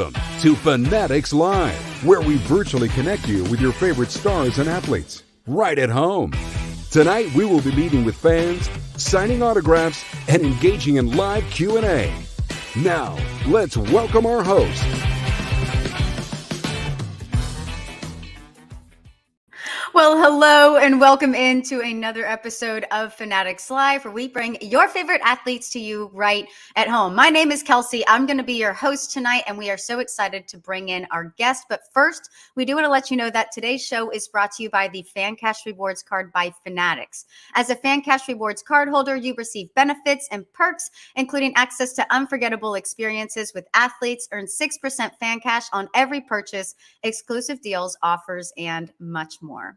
Welcome to Fanatics Live, where we virtually connect you with your favorite stars and athletes right at home. Tonight, we will be meeting with fans, signing autographs, and engaging in live Q&A. Now, let's welcome our host. Well, hello and welcome into another episode of Fanatics Live, where we bring your favorite athletes to you right at home. My name is Kelsey. I'm going to be your host tonight, and we are so excited to bring in our guest. But first, we do want to let you know that today's show is brought to you by the FanCash Rewards Card by Fanatics. As a FanCash Rewards card holder, you receive benefits and perks, including access to unforgettable experiences with athletes, earn 6% FanCash on every purchase, exclusive deals, offers, and much more.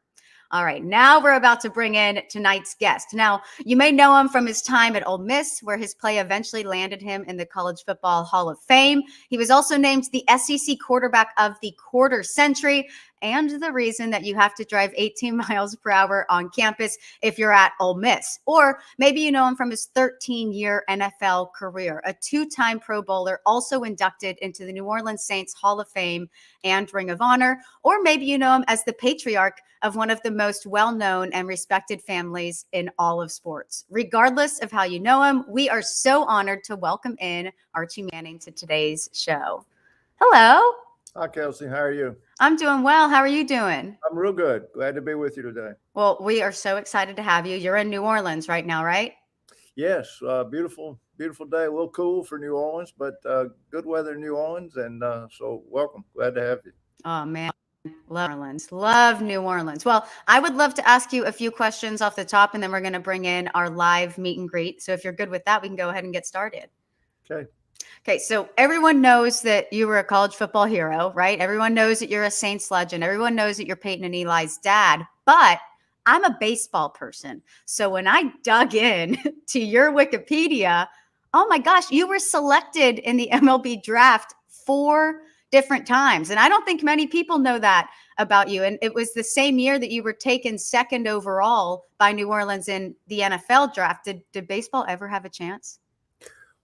All right, now we're about to bring in tonight's guest. Now, you may know him from his time at Ole Miss, where his play eventually landed him in the College Football Hall of Fame. He was also named the SEC Quarterback of the Quarter Century, and the reason that you have to drive 18 miles per hour on campus if you're at Ole Miss. Or maybe you know him from his 13-year NFL career, a two-time Pro Bowler, also inducted into the New Orleans Saints Hall of Fame and Ring of Honor. Or maybe you know him as the patriarch of one of the most well-known and respected families in all of sports. Regardless of how you know him, we are so honored to welcome in Archie Manning to today's show. Hello. Hi, Kelsey. How are you? I'm doing well. How are you doing? I'm real good. Glad to be with you today. Well, we are so excited to have you. You're in New Orleans right now, right? Yes. Beautiful day. A little cool for New Orleans, but good weather in New Orleans. And so welcome. Glad to have you. Oh, man. Love New Orleans. Love New Orleans. Well, I would love to ask you a few questions off the top, and then we're going to bring in our live meet and greet. So if you're good with that, we can go ahead and get started. Okay, so everyone knows that you were a college football hero, right? Everyone knows that you're a Saints legend. Everyone knows that you're Peyton and Eli's dad, but I'm a baseball person. So when I dug in to your Wikipedia, oh my gosh, you were selected in the MLB draft 4 different times. And I don't think many people know that about you. And it was the same year that you were taken 2nd overall by New Orleans in the NFL draft. Did baseball ever have a chance?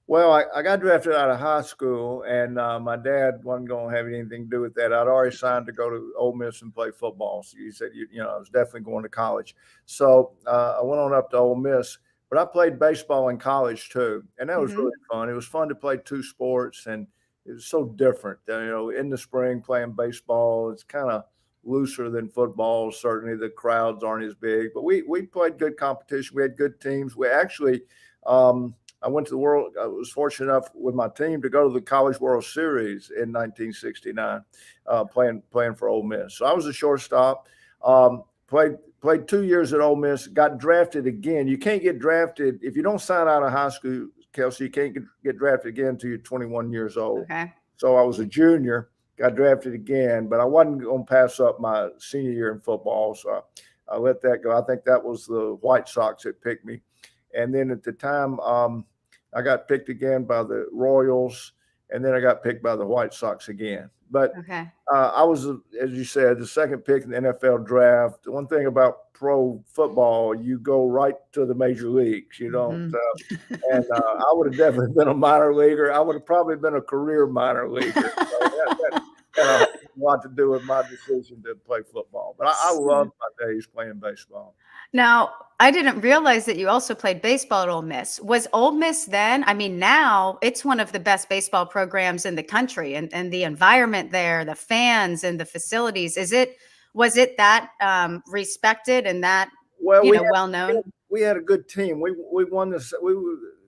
Well, I got drafted out of high school, and my dad wasn't going to have anything to do with that. I'd already signed to go to Ole Miss and play football. So he said, I was definitely going to college. So I went on up to Ole Miss, but I played baseball in college too. And that was really fun. It was fun to play 2 sports, and it was so different. In the spring playing baseball, it's kind of looser than football. Certainly the crowds aren't as big, but we played good competition. We had good teams. We actually, I was fortunate enough with my team to go to the College World Series in 1969, playing for Ole Miss. So I was a shortstop, played 2 years at Ole Miss, got drafted again. You can't get drafted if you don't sign out of high school, Kelsey. You can't get drafted again until you're 21 years old. Okay. So I was a junior, got drafted again, but I wasn't going to pass up my senior year in football. So I let that go. I think that was the White Sox that picked me. And then at the time, I got picked again by the Royals, and then I got picked by the White Sox again. But I was, as you said, the 2nd pick in the NFL draft. One thing about pro football, you go right to the major leagues. You don't, and I would have definitely been a minor leaguer. I would have probably been a career minor leaguer. So that had a lot to do with my decision to play football. But I loved my days playing baseball. Now, I didn't realize that you also played baseball at Ole Miss. Was Ole Miss then? I mean, now it's one of the best baseball programs in the country, and the environment there, the fans and the facilities. Was it that respected and that well known? We had a good team. We won this. We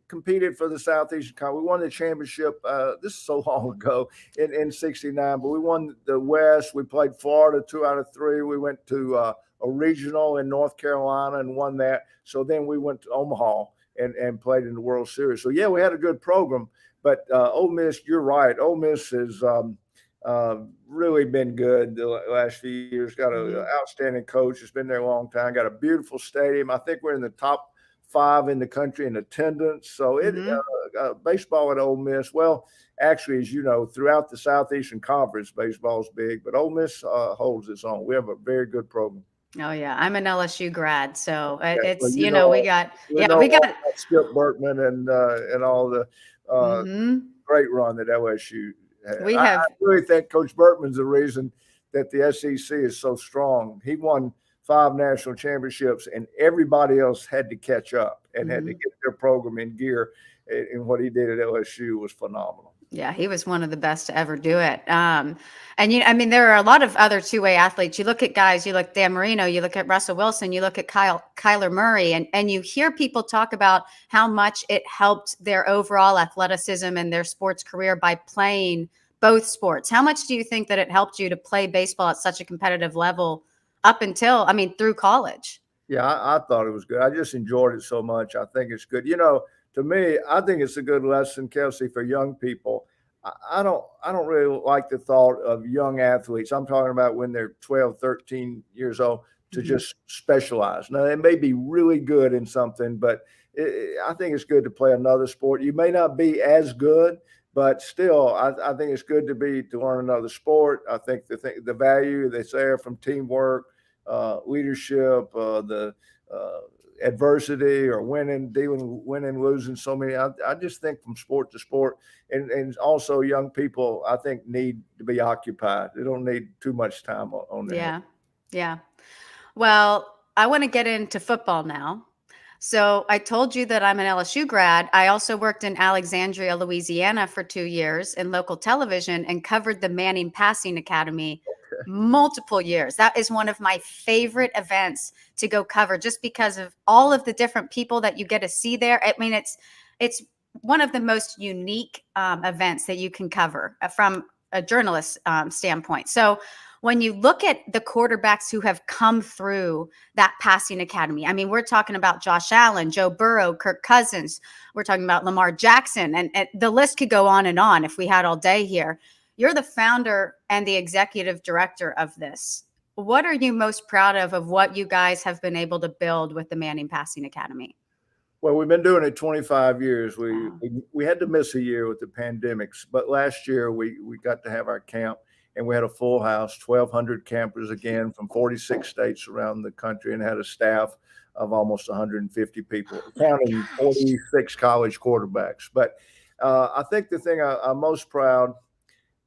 competed for the Southeastern Conference. We won the championship. This is so long ago in '69, but we won the West. We played Florida 2 out of 3. We went to a regional in North Carolina and won that. So then we went to Omaha and played in the World Series. So yeah, we had a good program. But Ole Miss, you're right. Ole Miss has really been good the last few years. Got an outstanding coach. It's been there a long time. Got a beautiful stadium. I think we're in the top 5 in the country in attendance. So baseball at Ole Miss, well, actually, as you know, throughout the Southeastern Conference, baseball is big, but Ole Miss holds its own. We have a very good program. Oh yeah, I'm an LSU grad, so it's well, we got Skip Bertman and all the great run that LSU We I have. really think Coach Bertman's the reason that the SEC is so strong. He won 5 national championships, and everybody else had to catch up and had to get their program in gear. And what he did at LSU was phenomenal. Yeah, he was one of the best to ever do it. And I mean, there are a lot of other two-way athletes. You look at guys, you look Dan Marino, you look at Russell Wilson, you look at Kyler Murray, and you hear people talk about how much it helped their overall athleticism and their sports career by playing both sports. How much do you think that it helped you to play baseball at such a competitive level up until, I mean, through college? Yeah, I thought it was good. I just enjoyed it so much. I think it's good. To me, I think it's a good lesson, Kelsey, for young people. I don't really like the thought of young athletes. I'm talking about when they're 12, 13 years old to just specialize. Now, they may be really good in something, but I think it's good to play another sport. You may not be as good, but still, I think it's good to learn another sport. I think the value that's there from teamwork, leadership, the adversity or winning, losing so many. I just think from sport to sport, and also young people, I think need to be occupied. They don't need too much time on that. Yeah. Yeah. Well, I want to get into football now. So I told you that I'm an LSU grad. I also worked in Alexandria, Louisiana for 2 years in local television and covered the Manning Passing Academy multiple years. That is one of my favorite events to go cover just because of all of the different people that you get to see there. I mean, it's one of the most unique events that you can cover from a journalist standpoint. So when you look at the quarterbacks who have come through that passing academy, I mean, we're talking about Josh Allen, Joe Burrow, Kirk Cousins. We're talking about Lamar Jackson, and the list could go on and on if we had all day here. You're the founder and the executive director of this. What are you most proud of what you guys have been able to build with the Manning Passing Academy? Well, we've been doing it 25 years. We had to miss a year with the pandemics, but last year we got to have our camp. And we had a full house, 1,200 campers again from 46 states around the country, and had a staff of almost 150 people, counting 46 college quarterbacks. But I think the thing I'm most proud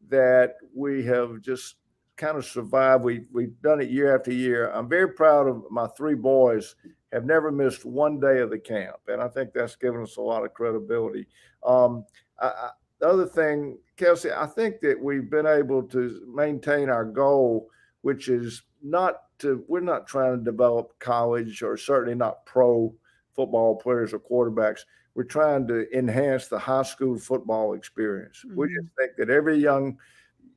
that we have just kind of survived. We've done it year after year. I'm very proud of my 3 boys have never missed one day of the camp, and I think that's given us a lot of credibility. The other thing, Kelsey, I think that we've been able to maintain our goal, which is we're not trying to develop college or certainly not pro football players or quarterbacks. We're trying to enhance the high school football experience. We just think that every young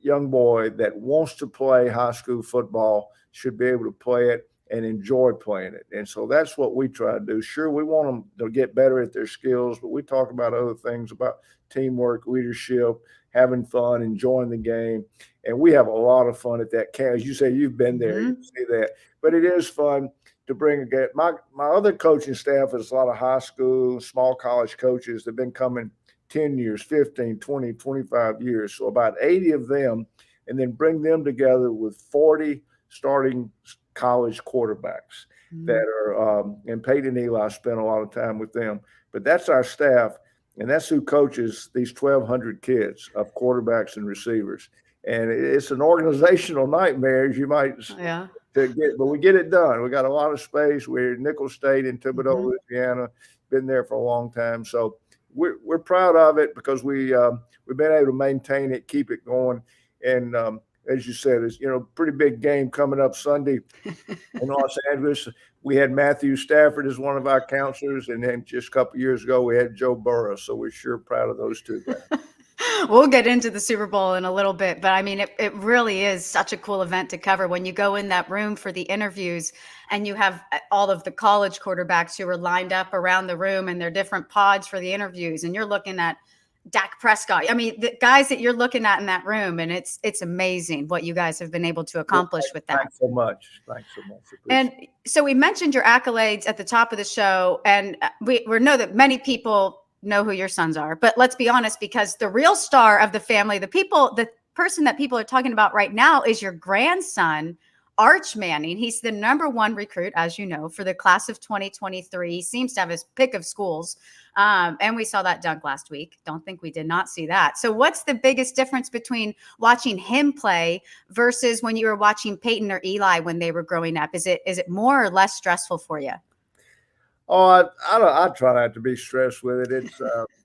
boy that wants to play high school football should be able to play it and enjoy playing it. And so that's what we try to do. Sure, we want them to get better at their skills, but we talk about other things, about teamwork, leadership, having fun, enjoying the game. And we have a lot of fun at that camp. As you say, you've been there, you see that. But it is fun to bring a game. My other coaching staff is a lot of high school, small college coaches that have been coming 10 years, 15, 20, 25 years. So about 80 of them, and then bring them together with 40 starting college quarterbacks that are, and Peyton Eli spent a lot of time with them. But that's our staff, and that's who coaches these 1,200 kids of quarterbacks and receivers. And it's an organizational nightmare, as you might but we get it done. We got a lot of space. We're at Nicholls State in Thibodaux, Louisiana, been there for a long time. So we're proud of it because we've been able to maintain it, keep it going. And as you said, it's pretty big game coming up Sunday in Los Angeles. We had Matthew Stafford as one of our counselors, and then just a couple of years ago we had Joe Burrow. So we're sure proud of those 2 guys. We'll get into the Super Bowl in a little bit, but I mean, it really is such a cool event to cover when you go in that room for the interviews and you have all of the college quarterbacks who are lined up around the room and their different pods for the interviews. And you're looking at Dak Prescott. I mean, the guys that you're looking at in that room, and it's amazing what you guys have been able to accomplish with that. Thanks so much. And so we mentioned your accolades at the top of the show, and we know that many people know who your sons are, but let's be honest, because the real star of the family, the person that people are talking about right now is your grandson, Archie Manning. He's the #1 recruit, as you know, for the class of 2023. He seems to have his pick of schools. And we saw that dunk last week. Don't think we did not see that. So what's the biggest difference between watching him play versus when you were watching Peyton or Eli when they were growing up? Is it more or less stressful for you? Oh, I try not to be stressed with it.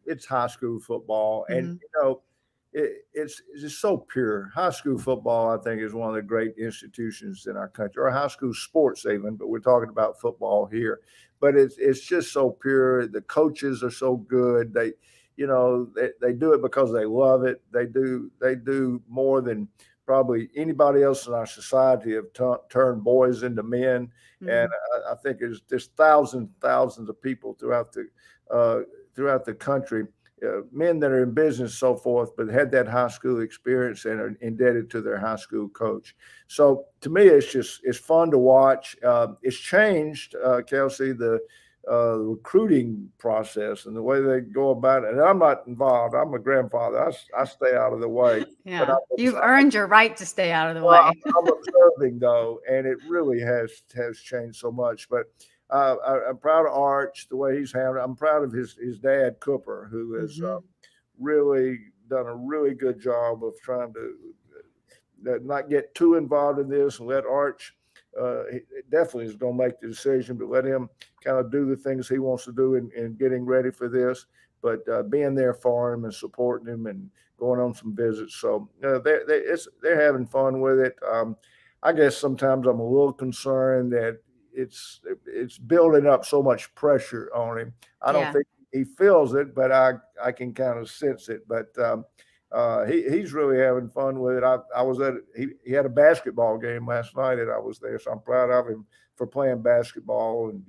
It's high school football, and it's just so pure. High school football, I think, is one of the great institutions in our country, or high school sports even. But we're talking about football here. But it's just so pure. The coaches are so good. They do it because they love it. They do more than probably anybody else in our society have turned boys into men. And I think there's thousands of people throughout the country, men that are in business and so forth, but had that high school experience and are indebted to their high school coach. So to me, it's fun to watch. It's changed, Kelsey, the recruiting process and the way they go about it. And I'm not involved. I'm a grandfather. I stay out of the way. Yeah, you've earned your right to stay out of the way. I'm observing though, and it really has changed so much. But I'm proud of Arch, the way he's handled it. I'm proud of his dad, Cooper, who has really done a really good job of trying to not get too involved in this and let Arch. He definitely is going to make the decision, but let him kind of do the things he wants to do in getting ready for this. But being there for him and supporting him and going on some visits, so they're having fun with it. I guess sometimes I'm a little concerned that it's building up so much pressure on him. I don't think he feels it, but I can kind of sense it. But he's really having fun with it. I was he had a basketball game last night and I was there, so I'm proud of him for playing basketball, and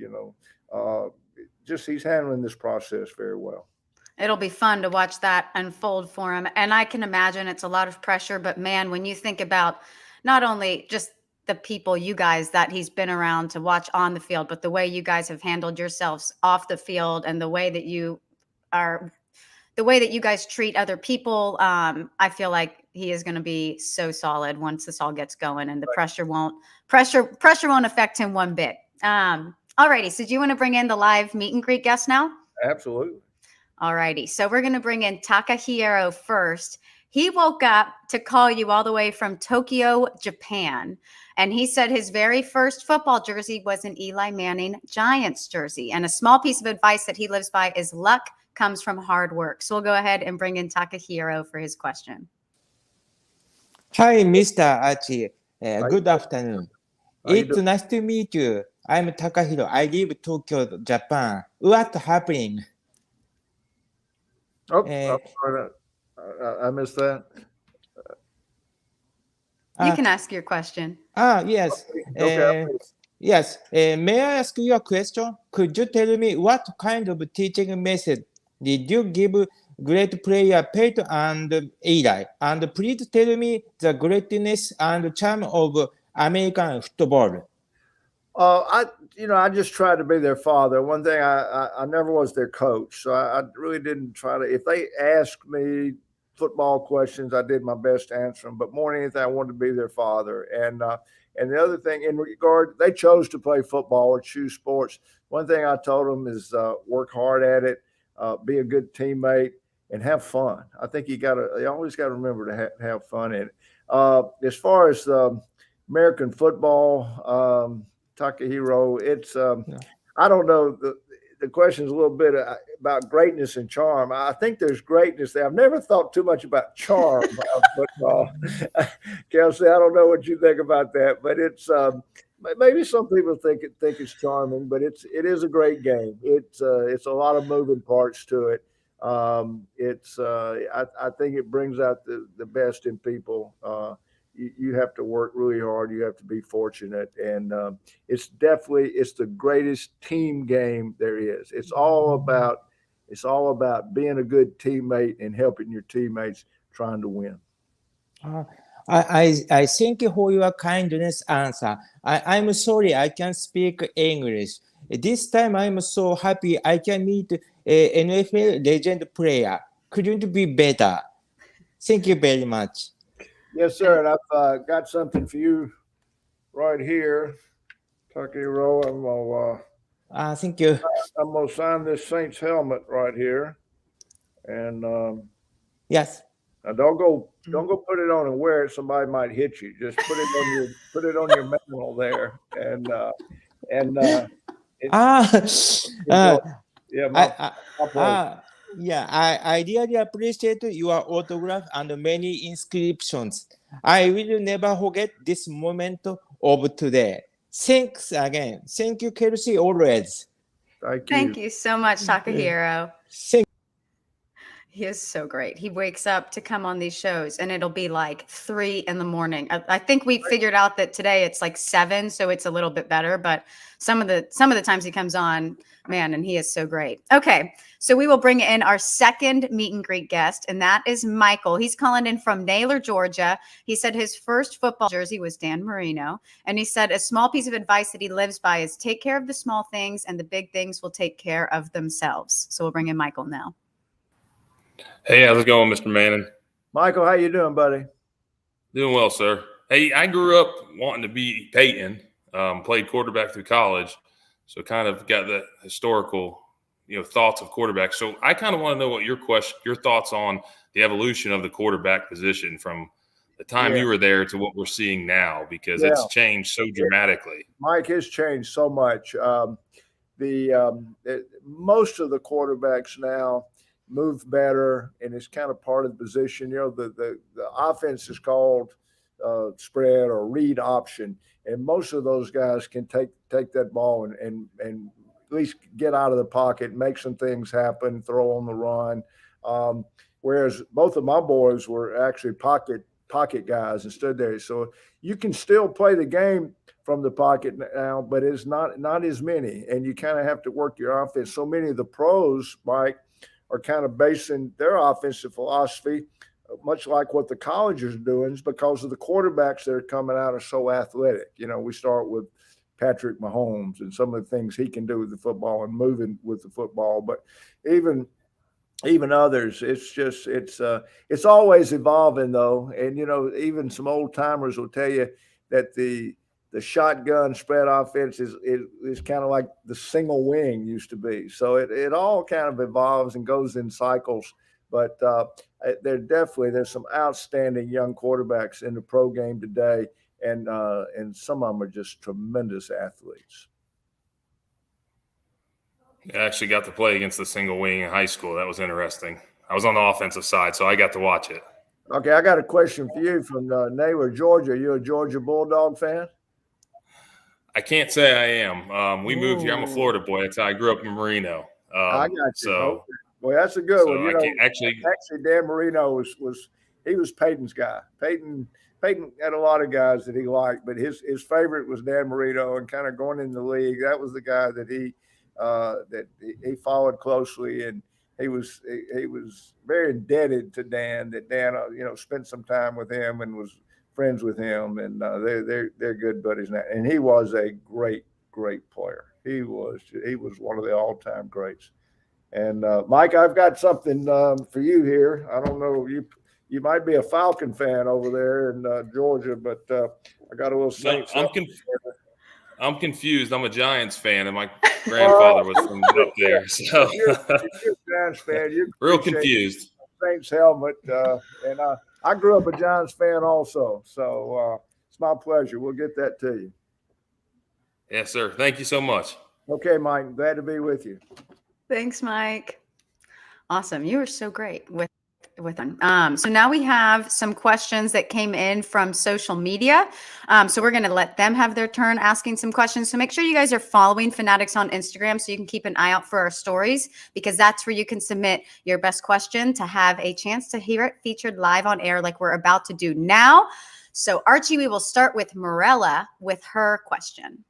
just he's handling this process very well. It'll be fun to watch that unfold for him. And I can imagine it's a lot of pressure, but man, when you think about not only just the people, you guys that he's been around to watch on the field, but the way you guys have handled yourselves off the field and the way that you guys treat other people, I feel like he is going to be so solid once this all gets going, and the pressure won't affect him one bit. All righty. So do you want to bring in the live meet and greet guest now? Absolutely. All righty. So we're going to bring in Takahiro first. He woke up to call you all the way from Tokyo, Japan. And he said his very first football jersey was an Eli Manning Giants jersey. And a small piece of advice that he lives by is luck comes from hard work. So we'll go ahead and bring in Takahiro for his question. Hi, Mr. Archie. Good afternoon. It's nice to meet you. I'm Takahiro. I live in Tokyo, Japan. What's happening? I missed that. You can ask your question. Yes. Yes. May I ask you a question? Could you tell me what kind of teaching method did you give great player Peyton and Eli? And please tell me the greatness and charm of American football. I just tried to be their father. One thing, I never was their coach, so I really didn't try to. If they asked me football questions, I did my best to answer them. But more than anything, I wanted to be their father. And the other thing, in regard, they chose to play football or choose sports. One thing I told them is work hard at it, be a good teammate, and have fun. I think you always got to remember to have fun in it. As far as American football. Takahiro, it's I don't know, the question is a little bit about greatness and charm. I think there's greatness there. I've never thought too much about charm of football. Kelsey, I don't know what you think about that, but it's maybe some people think it's charming, but it is a great game. It's a lot of moving parts to it. I think it brings out the best in people. You have to work really hard. You have to be fortunate. And it's the greatest team game there is. It's all about being a good teammate and helping your teammates trying to win. I thank you for your kindness answer. I'm sorry I can't speak English. This time I'm so happy I can meet a NFL legend player. Couldn't be better. Thank you very much. Yes, sir. And I've got something for you right here. Tuck Hero. Thank you. I'm gonna sign this Saints helmet right here, and Yes. now don't go put it on and wear it. Somebody might hit you. Just put it on your mantle there, and uh, yeah, I, my pleasure. I really appreciate your autograph and many inscriptions. I will never forget this moment of today. Thanks again. Thank you, Kelsey, always. Thank you so much, Takahiro. Thank He is so great. He wakes up to come on these shows and it'll be like 3 a.m. I think we figured out that today it's like 7, so it's a little bit better, but some of the times he comes on, man, and he is so great. Okay, so we will bring in our second meet and greet guest, and that is Michael. He's calling in from Naylor, Georgia. He said his first football jersey was Dan Marino, and he said a small piece of advice that he lives by is take care of the small things and the big things will take care of themselves. So we'll bring in Michael now. Hey, how's it going, Mr. Manning? Michael, how you doing, buddy? Doing well, sir. Hey, I grew up wanting to be Peyton, played quarterback through college, so kind of got the historical, thoughts of quarterback. So I kind of want to know what your thoughts on the evolution of the quarterback position from the time you were there to what we're seeing now, because it's changed so dramatically. Mike, has changed so much. Most of the quarterbacks now move better, and it's kind of part of the position. The offense is called spread or read option, and most of those guys can take that ball and at least get out of the pocket, make some things happen, throw on the run. Whereas both of my boys were actually pocket guys and stood there. So you can still play the game from the pocket now, but it's not as many, and you kind of have to work your offense. So many of the pros, Mike, are kind of basing their offensive philosophy much like what the colleges are doing, because of the quarterbacks that are coming out are so athletic. We start with Patrick Mahomes and some of the things he can do with the football and moving with the football. But even others, it's always evolving though. And, even some old timers will tell you that the shotgun spread offense is kind of like the single wing used to be. So it all kind of evolves and goes in cycles. But there's some outstanding young quarterbacks in the pro game today, and some of them are just tremendous athletes. I actually got to play against the single wing in high school. That was interesting. I was on the offensive side, so I got to watch it. Okay, I got a question for you from Naylor, Georgia. Are you a Georgia Bulldog fan? I can't say I am. We moved here. I'm a Florida boy. That's how I grew up in Marino. I got you. So, well, that's a good one. Actually, Dan Marino was Peyton's guy. Peyton had a lot of guys that he liked, but his favorite was Dan Marino. And kind of going in the league, that was the guy that he followed closely, and he was very indebted to Dan. That Dan spent some time with him and was friends with him, and they're good buddies now. And he was a great player. He was one of the all-time greats. And Mike, I've got something for you here. I don't know, you might be a Falcon fan over there in Georgia, but I got a little Saints. I'm confused. I'm a Giants fan, and my grandfather was from up there. So you're a Giants fan. You're real confused. Saints helmet, and I grew up a Giants fan also. So it's my pleasure. We'll get that to you. Yes, sir. Thank you so much. Okay, Mike. Glad to be with you. Thanks, Mike. Awesome. You were so great with them. So now we have some questions that came in from social media. So we're going to let them have their turn asking some questions. So make sure you guys are following Fanatics on Instagram so you can keep an eye out for our stories, because that's where you can submit your best question to have a chance to hear it featured live on air like we're about to do now. So Archie, we will start with Morella with her question.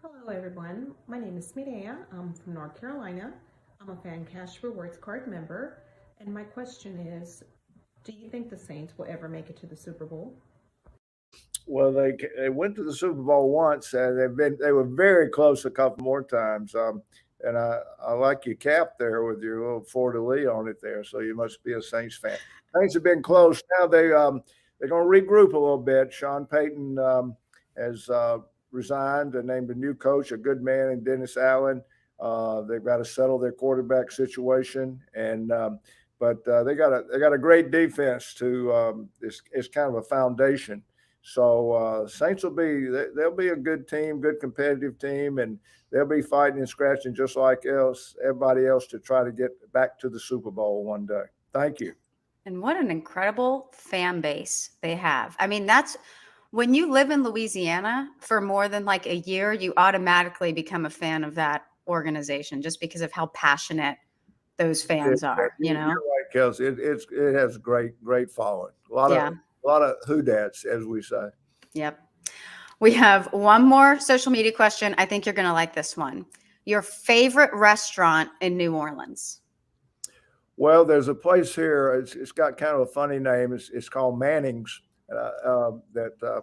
Hello, everyone. My name is Mireya. I'm from North Carolina. I'm a FanChats Rewards Card member. And my question is, do you think the Saints will ever make it to the Super Bowl? Well, they went to the Super Bowl once, and they were very close a couple more times. And I like your cap there with your little fleur-de-lis on it there. So you must be a Saints fan. Saints have been close. Now they're going to regroup a little bit. Sean Payton has resigned and named a new coach, a good man in Dennis Allen. They've got to settle their quarterback situation, but they got a great defense to it's kind of a foundation. So Saints they'll be a good team, good competitive team, and they'll be fighting and scratching just like everybody else to try to get back to the Super Bowl one day. Thank you. And what an incredible fan base they have. I mean, that's when you live in Louisiana for more than like a year, you automatically become a fan of that organization just because of how passionate those fans are. You know, you're right, Kelsey. It has great following. A lot of who-dats, as we say. Yep. We have one more social media question. I think you're going to like this one. Your favorite restaurant in New Orleans? Well, there's a place here. It's got kind of a funny name. It's called Manning's. That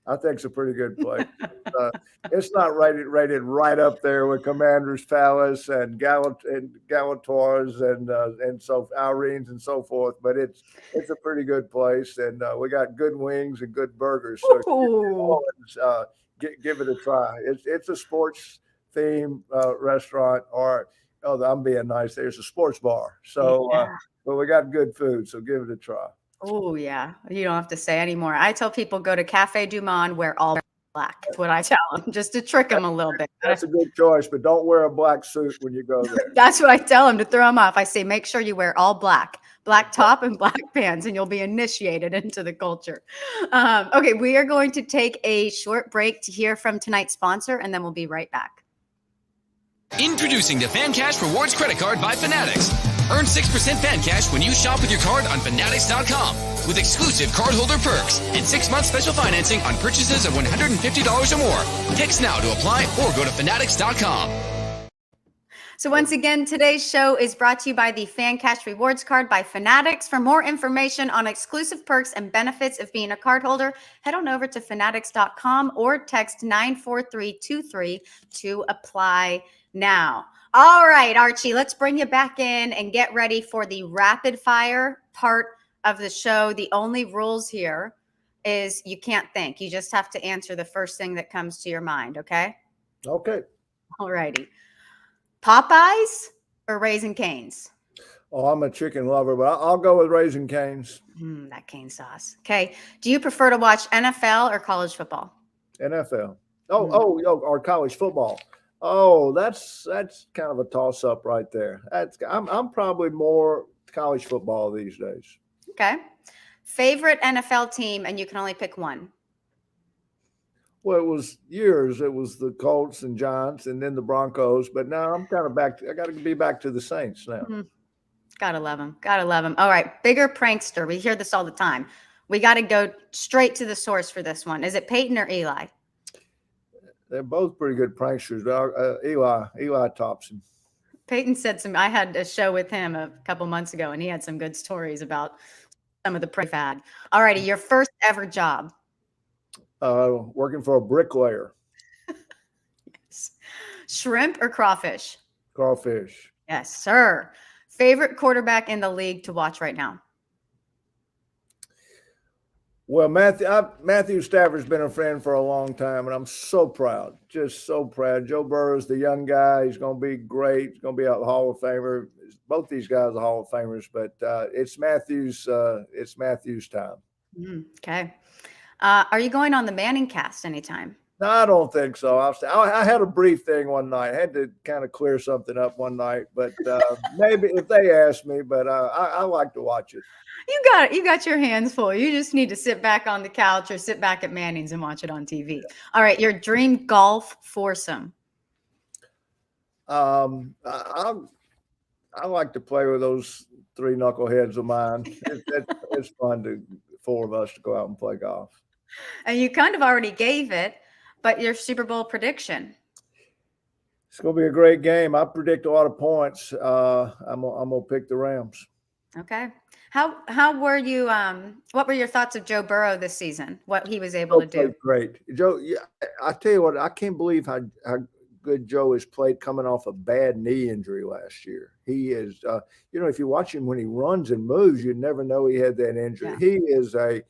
I think is a pretty good place. It's not rated right up there with Commander's Palace and Galatoire's and so Irene's and so forth. But it's a pretty good place, and we got good wings and good burgers. So give it a try. It's a sports themed restaurant, or I'm being nice. There's a sports bar. So, but we got good food. So give it a try. Oh, yeah. You don't have to say anymore. I tell people go to Cafe Du Monde, wear all black. That's what I tell them, just to trick them a little bit. That's a good choice, but don't wear a black suit when you go there. That's what I tell them, to throw them off. I say, make sure you wear all black top and black pants, and you'll be initiated into the culture. Okay, we are going to take a short break to hear from tonight's sponsor, and then we'll be right back. Introducing the FanCash Rewards Credit Card by Fanatics. Earn 6% FanCash when you shop with your card on Fanatics.com with exclusive cardholder perks and 6-month special financing on purchases of $150 or more. Text now to apply or go to Fanatics.com. So once again, today's show is brought to you by the FanCash Rewards Card by Fanatics. For more information on exclusive perks and benefits of being a cardholder, head on over to Fanatics.com or text 94323 to apply now. All right, Archie, let's bring you back in and get ready for the rapid fire part of the show. The only rules here is you can't think. You just have to answer the first thing that comes to your mind, okay? Okay. All righty. Popeyes or Raising Cane's? Oh, I'm a chicken lover, but I'll go with Raising Cane's. That cane sauce. Okay. Do you prefer to watch NFL or college football? NFL. Or college football. Oh, that's kind of a toss-up right there. I'm probably more college football these days. Okay. Favorite NFL team, and you can only pick one. Well, it was the Colts and Giants and then the Broncos, but now I'm kind of back. I got to be back to the Saints now. Gotta love them. Gotta love them. All right. Bigger prankster. We hear this all the time. We got to go straight to the source for this one. Is it Peyton or Eli? They're both pretty good pranksters, but Eli tops him. Peyton said I had a show with him a couple months ago, and he had some good stories about some of the prank fad. All righty. Your first ever job. Working for a bricklayer. Yes. Shrimp or crawfish? Crawfish. Yes, sir. Favorite quarterback in the league to watch right now? Well, Matthew Stafford's been a friend for a long time, and I'm so proud, just so proud. Joe Burrow's the young guy. He's going to be great. He's going to be a Hall of Famer. Both these guys are Hall of Famers, but it's Matthew's time. Okay. Are you going on the Manning cast anytime? No, I don't think so. I had a brief thing one night. I had to kind of clear something up one night, but maybe if they ask me, but I like to watch it. You got your hands full. You just need to sit back on the couch or sit back at Manning's and watch it on TV. All right, your dream golf foursome. I like to play with those three knuckleheads of mine. It's fun four of us to go out and play golf. And you kind of already gave it, but your Super Bowl prediction. It's going to be a great game. I predict a lot of points. I'm gonna pick the Rams. Okay. How were you? What were your thoughts of Joe Burrow this season? What he was able to do? Great, Joe. Yeah, I tell you what, I can't believe how good Joe has played coming off a bad knee injury last year. He is, if you watch him when he runs and moves, you'd never know he had that injury. Yeah.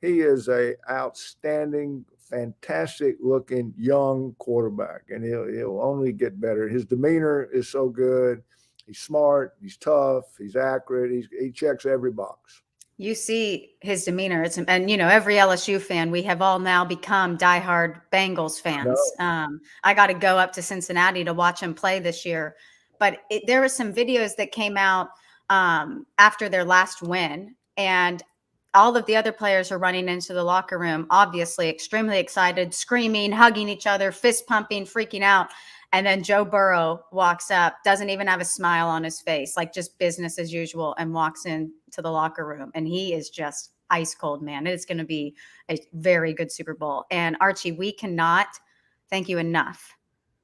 He is a outstanding fantastic looking young quarterback, and he'll only get better. His demeanor is so good. He's smart. He's tough. He's accurate. He checks every box. You see his demeanor. And every LSU fan, we have all now become diehard Bengals fans. I got to go up to Cincinnati to watch him play this year. But there were some videos that came out after their last win, and all of the other players are running into the locker room, obviously extremely excited, screaming, hugging each other, fist pumping, freaking out. And then Joe Burrow walks up, doesn't even have a smile on his face, like just business as usual, and walks into the locker room. And he is just ice cold, man. It's going to be a very good Super Bowl. And Archie, we cannot thank you enough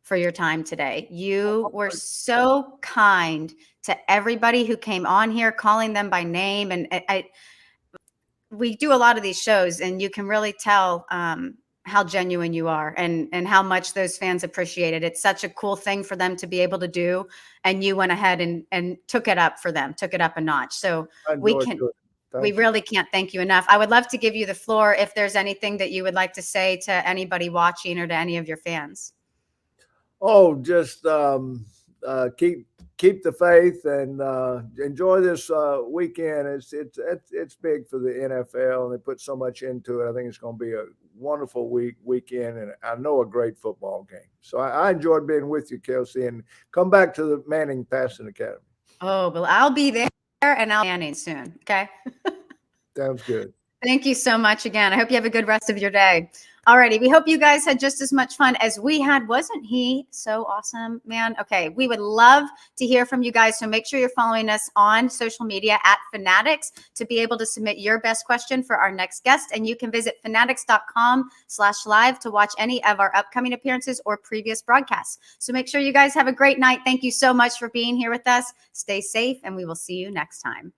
for your time today. You were so kind to everybody who came on here, calling them by name. And we do a lot of these shows, and you can really tell how genuine you are and how much those fans appreciate it. It's such a cool thing for them to be able to do. And you went ahead and took it up for them, took it up a notch. So we really can't thank you enough. I would love to give you the floor if there's anything that you would like to say to anybody watching or to any of your fans. Oh, just keep the faith and enjoy this weekend. It's big for the NFL, and they put so much into it. I think it's going to be a wonderful weekend, and I know a great football game. So I enjoyed being with you, Kelsey, and come back to the Manning Passing Academy. Oh, well, I'll be there, and I'll be Manning soon. Okay. Sounds good. Thank you so much again. I hope you have a good rest of your day. Alrighty, we hope you guys had just as much fun as we had. Wasn't he so awesome, man? Okay, we would love to hear from you guys, so make sure you're following us on social media at Fanatics to be able to submit your best question for our next guest. And you can visit fanatics.com/live to watch any of our upcoming appearances or previous broadcasts. So make sure you guys have a great night. Thank you so much for being here with us. Stay safe, and we will see you next time.